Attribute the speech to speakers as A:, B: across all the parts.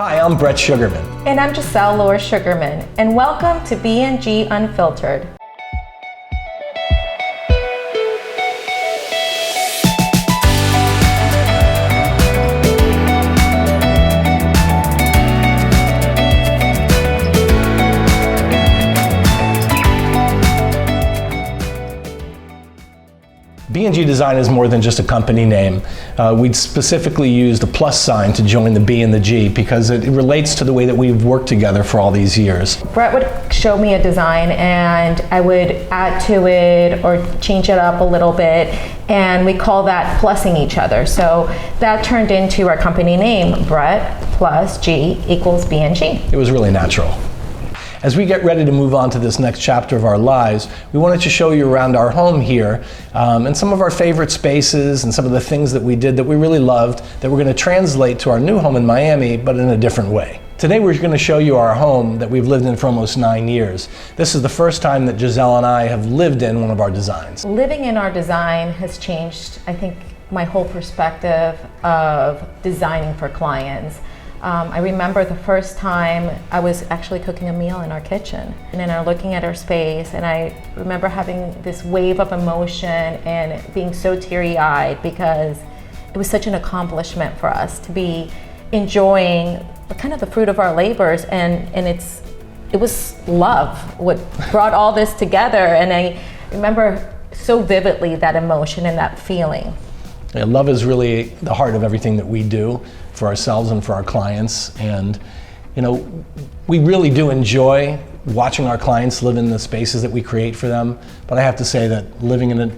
A: Hi, I'm Brett Sugarman.
B: And I'm Giselle Laura Sugarman, and welcome to B&G Unfiltered.
A: B&G Design is more than just a company name. We specifically used a plus sign to join the B and the G because it relates to the way that we've worked together for all these years.
B: Brett would show me a design and I would add to it or change it up a little bit, and we call that plussing each other. So that turned into our company name, Brett plus G equals B&G.
A: It was really natural. As we get ready to move on to this next chapter of our lives, we wanted to show you around our home here and some of our favorite spaces and some of the things that we did that we really loved that we're going to translate to our new home in Miami, but in a different way. Today we're going to show you our home that we've lived in for almost 9 years. This is the first time that Giselle and I have lived in one of our designs.
B: Living in our design has changed, I think, my whole perspective of designing for clients. I remember the first time I was actually cooking a meal in our kitchen, and then I was looking at our space, and I remember having this wave of emotion and being so teary-eyed because it was such an accomplishment for us to be enjoying kind of the fruit of our labors, and it was love what brought all this together. And I remember so vividly that emotion and that feeling.
A: Yeah, love is really the heart of everything that we do for ourselves and for our clients. And you know, we really do enjoy watching our clients live in the spaces that we create for them. But I have to say that living in it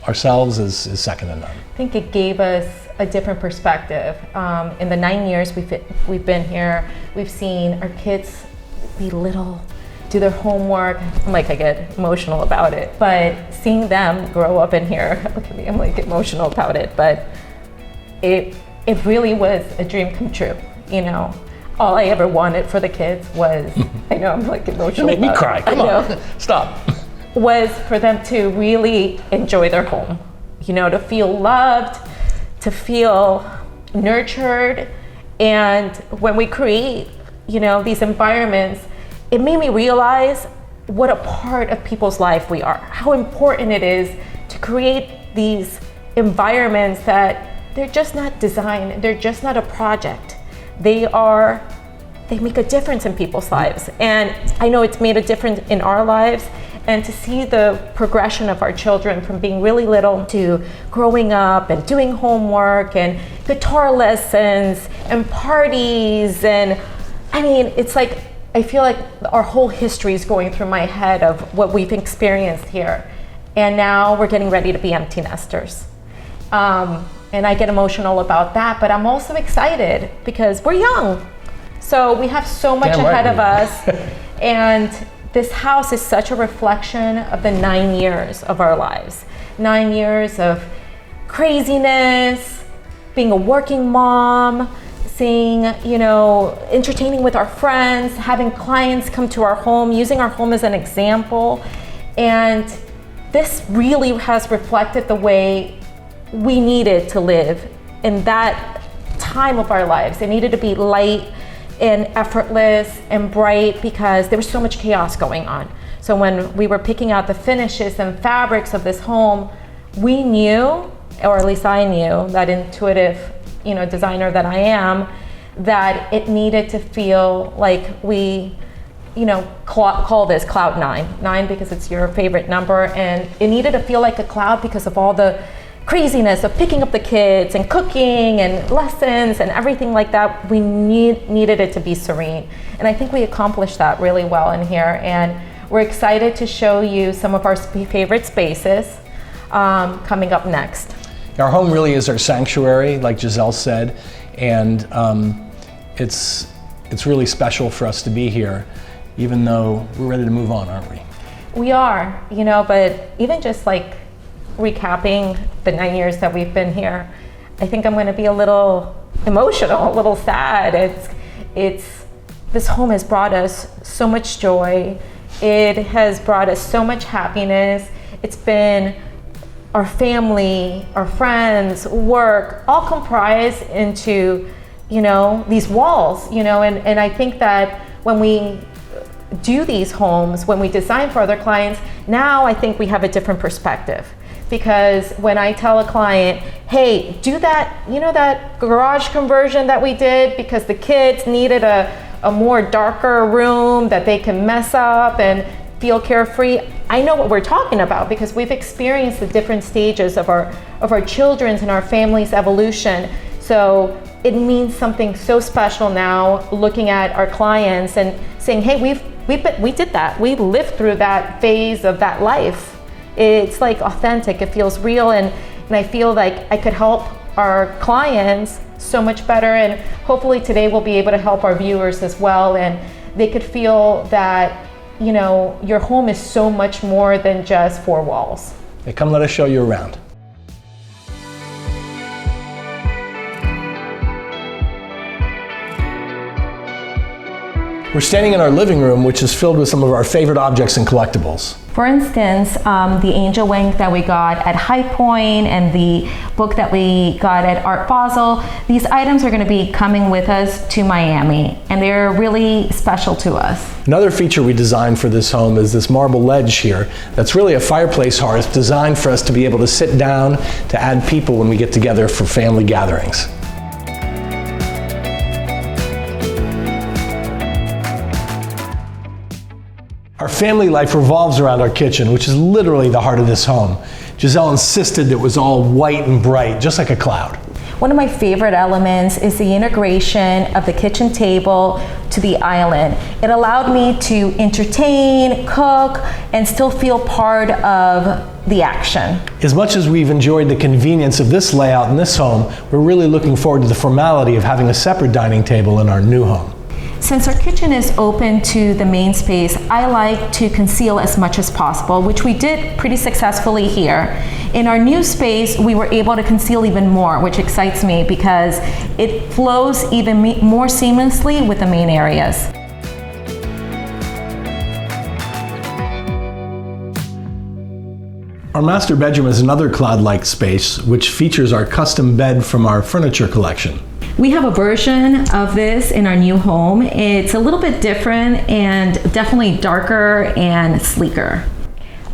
A: ourselves is second to none.
B: I think it gave us a different perspective. In the 9 years we've been here, we've seen our kids be little, do their homework. I get emotional about it, but seeing them grow up in here, look at me, I'm emotional about it, but it really was a dream come true, you know. All I ever wanted for the kids was, I know I'm emotional.
A: You make me cry, come on, stop.
B: Was for them to really enjoy their home, you know, to feel loved, to feel nurtured. And when we create, you know, these environments, it made me realize what a part of people's life we are, how important it is to create these environments that they're just not designed, they're just not a project. They make a difference in people's lives. And I know it's made a difference in our lives, and to see the progression of our children from being really little to growing up and doing homework and guitar lessons and parties, and I mean, it's I feel like our whole history is going through my head of what we've experienced here. And now we're getting ready to be empty nesters. And I get emotional about that, but I'm also excited because we're young. So we have so much ahead of us. And this house is such a reflection of the 9 years of our lives. 9 years of craziness, being a working mom, seeing, you know, entertaining with our friends, having clients come to our home, using our home as an example. And this really has reflected the way we needed to live in that time of our lives. It needed to be light and effortless and bright because there was so much chaos going on. So when we were picking out the finishes and fabrics of this home, we knew, or at least I knew, that intuitive, you know, designer that I am, that it needed to feel like we, you know, call this cloud 9 because it's your favorite number, and it needed to feel like a cloud because of all the craziness of picking up the kids and cooking and lessons and everything like that. We needed it to be serene, and I think we accomplished that really well in here, and we're excited to show you some of our favorite spaces coming up next.
A: Our home really is our sanctuary, like Giselle said, and it's really special for us to be here, even though we're ready to move on, aren't we?
B: We are, you know, but even just recapping the 9 years that we've been here, I think I'm going to be a little emotional, a little sad. This home has brought us so much joy. It has brought us so much happiness. It's been our family, our friends, work, all comprised into, these walls, and I think that when we do these homes, when we design for other clients, now I think we have a different perspective. Because when I tell a client, hey, do that, that garage conversion that we did because the kids needed a more darker room that they can mess up and feel carefree, I know what we're talking about because we've experienced the different stages of our children's and our family's evolution. So it means something so special now looking at our clients and saying, hey, we did that. We lived through that phase of that life. It's like authentic, it feels real, and I feel like I could help our clients so much better, and hopefully today we'll be able to help our viewers as well, and they could feel that, your home is so much more than just four walls.
A: Hey, come let us show you around. We're standing in our living room, which is filled with some of our favorite objects and collectibles.
B: For instance, the angel wing that we got at High Point and the book that we got at Art Basel, these items are going to be coming with us to Miami, and they're really special to us.
A: Another feature we designed for this home is this marble ledge here that's really a fireplace hearth designed for us to be able to sit down to add people when we get together for family gatherings. Our family life revolves around our kitchen, which is literally the heart of this home. Giselle insisted it was all white and bright, just like a cloud.
B: One of my favorite elements is the integration of the kitchen table to the island. It allowed me to entertain, cook, and still feel part of the action.
A: As much as we've enjoyed the convenience of this layout in this home, we're really looking forward to the formality of having a separate dining table in our new home.
B: Since our kitchen is open to the main space, I like to conceal as much as possible, which we did pretty successfully here. In our new space, we were able to conceal even more, which excites me because it flows even more seamlessly with the main areas.
A: Our master bedroom is another cloud-like space, which features our custom bed from our furniture collection.
B: We have a version of this in our new home. It's a little bit different and definitely darker and sleeker.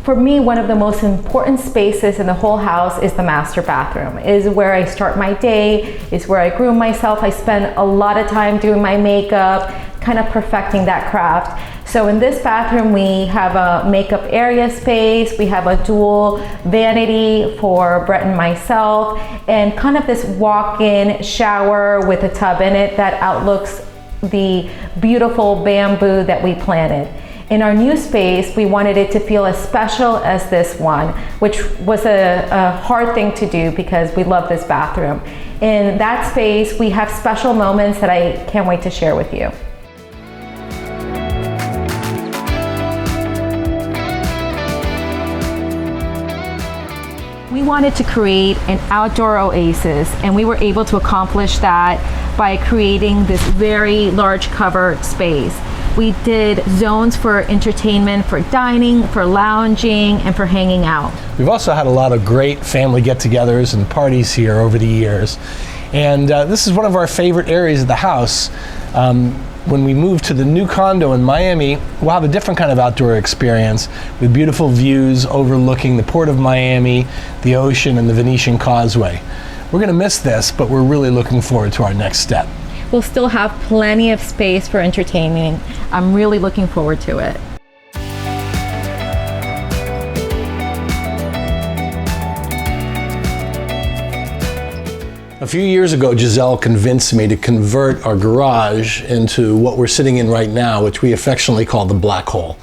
B: For me, one of the most important spaces in the whole house is the master bathroom. It is where I start my day, is where I groom myself. I spend a lot of time doing my makeup, kind of perfecting that craft. So in this bathroom, we have a makeup area space, we have a dual vanity for Brett and myself, and kind of this walk-in shower with a tub in it that outlooks the beautiful bamboo that we planted. In our new space, we wanted it to feel as special as this one, which was a hard thing to do because we love this bathroom. In that space, we have special moments that I can't wait to share with you. We wanted to create an outdoor oasis, and we were able to accomplish that by creating this very large covered space. We did zones for entertainment, for dining, for lounging, and for hanging out.
A: We've also had a lot of great family get-togethers and parties here over the years. And this is one of our favorite areas of the house. When we move to the new condo in Miami, we'll have a different kind of outdoor experience with beautiful views overlooking the Port of Miami, the ocean, and the Venetian Causeway. We're going to miss this, but we're really looking forward to our next step.
B: We'll still have plenty of space for entertaining. I'm really looking forward to it.
A: A few years ago, Giselle convinced me to convert our garage into what we're sitting in right now, which we affectionately call the black hole.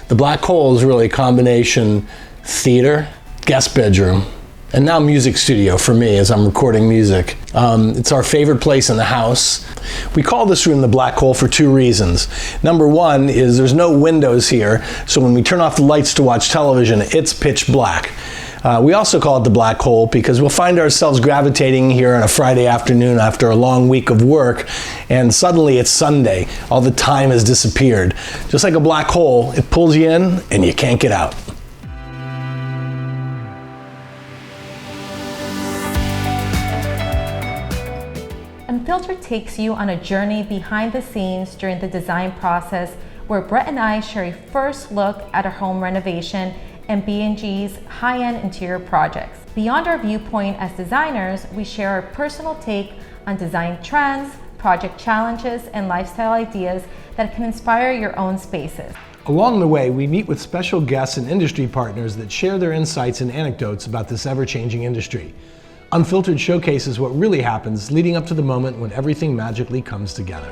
A: The black hole is really a combination theater, guest bedroom, and now music studio for me as I'm recording music. It's our favorite place in the house. We call this room the black hole for two reasons. Number one is there's no windows here, so when we turn off the lights to watch television, it's pitch black. We also call it the black hole because we'll find ourselves gravitating here on a Friday afternoon after a long week of work, and suddenly it's Sunday. All the time has disappeared. Just like a black hole, it pulls you in and you can't get out.
B: Unfiltered Unfiltered takes you on a journey behind the scenes during the design process, where Brett and I share a first look at our home renovation and B&G's high-end interior projects. Beyond our viewpoint as designers, we share our personal take on design trends, project challenges, and lifestyle ideas that can inspire your own spaces.
A: Along the way, we meet with special guests and industry partners that share their insights and anecdotes about this ever-changing industry. Unfiltered showcases what really happens leading up to the moment when everything magically comes together.